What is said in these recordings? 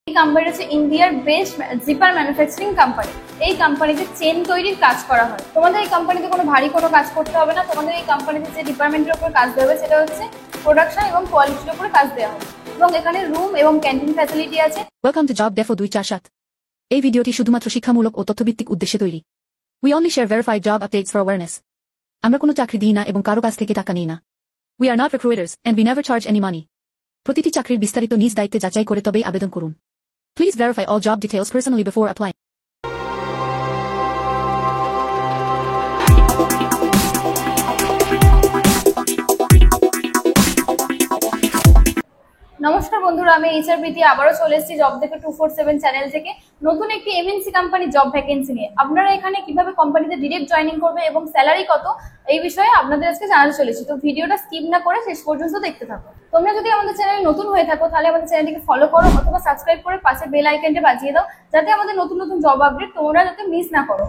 এই কোম্পানিটা হচ্ছে ইন্ডিয়ার বেস্ট জিপার ম্যানুফ্যাকচারিং কোম্পানি। এই কোম্পানিতে চেন তৈরির কাজ করা হয়। তোমাদের এই কোম্পানিতে কোনো ভারী কোনো কাজ করতে হবে না। তোমাদের এই কোম্পানিতে যে ডিপার্টমেন্টের উপর কাজ দেওয়া হবে সেটা হচ্ছে প্রোডাকশন এবং কোয়ালিটির উপরে কাজ দেওয়া হবে, এবং এখানে রুম এবং ক্যান্টিন ফ্যাসিলিটি আছে। Welcome to job Defoe 247। এই ভিডিওটি শুধুমাত্র শিক্ষামূলক ও তথ্যভিত্তিক উদ্দেশ্যে তৈরি। We only share verified job updates for awareness. আমরা কোনো চাকরি দিই না এবং কারো কাছ থেকে টাকা নিই না। We are not recruiters and we never charge any money. প্রতিটি চাকরির বিস্তারিত নিজ দায়িত্বে যাচাই করে তবেই আবেদন করুন। Please verify all job details personally before applying. নমস্কার বন্ধুরা, আমি এইচআর প্রীতি আবারও চলে এসেছি জব দেখে 247 চ্যানেল থেকে নতুন একটি এমএনসি কোম্পানি জব ভ্যাকেন্সি নিয়ে। আপনারা এখানে কিভাবে কোম্পানিতে ডিরেক্ট জয়েনিং করবে এবং স্যালারি কত এই বিষয়ে আপনাদের আজকে জানাতে চলেছি। তো ভিডিওটা স্কিপ না করে শেষ পর্যন্ত দেখতে থাকো। তোমরা যদি আমাদের চ্যানেলে নতুন হয়ে থাকো তাহলে আমাদের চ্যানেলটিকে ফলো করো অথবা সাবস্ক্রাইব করে পাশে বেল আইকনটা বাজিয়ে দাও, যাতে আমাদের নতুন নতুন জব আপডেট তোমরা যাতে মিস না করো।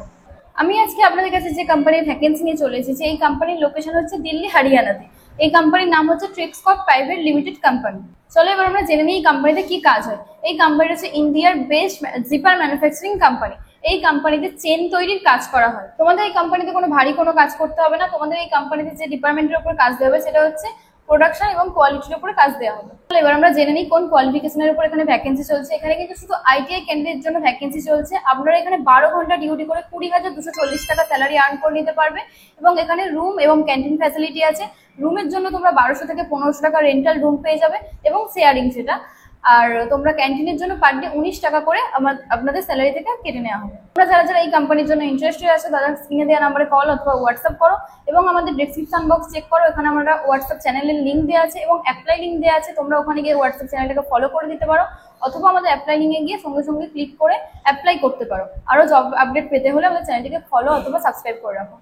আমি আজকে আপনাদের কাছে যে কোম্পানির ভ্যাকেন্সি নিয়ে চলে এসেছি, এই কোম্পানির লোকেশন হচ্ছে দিল্লি, হরিয়ানাতে। এই কোম্পানির নাম হচ্ছে ট্রিক্সকপ প্রাইভেট লিমিটেড কোম্পানি। চলো এবার আমরা জেনে নিই এই কোম্পানিতে কি কাজ হয়। এই কোম্পানিটা হচ্ছে ইন্ডিয়ার বেস্ট জিপার ম্যানুফ্যাকচারিং কোম্পানি। এই কোম্পানিতে চেন তৈরির কাজ করা হয়। তোমাদের এই কোম্পানিতে কোনো ভারী কোনো কাজ করতে হবে না। তোমাদের এই কোম্পানিতে যে ডিপার্টমেন্টের উপর কাজ দেওয়া হবে সেটা হচ্ছে প্রোডাকশন এবং কোয়ালিটির উপরে কাজ দেওয়া হবে। এবার আমরা জেনে নিই কোন কোয়ালিফিকেশনের উপর এখানে ভ্যাকেন্সি চলছে। এখানে কিন্তু শুধু আইটিআই ক্যান্ডিডেটের জন্য ভ্যাকেন্সি চলছে। আপনারা এখানে 12 ঘন্টা ডিউটি করে 20,240 টাকা স্যালারি আর্ন করে নিতে পারবে, এবং এখানে রুম এবং ক্যান্টিন ফ্যাসিলিটি আছে। রুমের জন্য তোমরা 1200 থেকে 1500 টাকা রেন্টাল রুম পেয়ে যাবে এবং শেয়ারিং সেটা। আর তোমরা ক্যান্টিনের জন্য পার ডে 19 টাকা করে আপনাদের স্যালারি থেকে কেটে নেওয়া হবে। তোমরা যারা যারা এই কোম্পানির জন্য ইন্টারেস্টেড আছে তারা স্ক্রিনে দেওয়া নাম্বারে কল অথবা হোয়াটসঅ্যাপ করো, এবং আমাদের ডেসক্রিপশন বক্স চেক করো। এখানে আমরা হোয়াটসঅ্যাপ চ্যানেলের লিঙ্ক দেওয়া আছে এবং অ্যাপ্লাই লিঙ্ক দেওয়া আছে। তোমরা ওখানে গিয়ে হোয়াটসঅ্যাপ চ্যানেলটাকে ফলো করে দিতে পারো, অথবা আমাদের অ্যাপ্লাই লিঙ্কে গিয়ে সঙ্গে সঙ্গে ক্লিক করে অ্যাপ্লাই করতে পারো। আরও জব আপডেট পেতে হলে আমাদের চ্যানেলটিকে ফলো অথবা সাবস্ক্রাইব করে রাখো।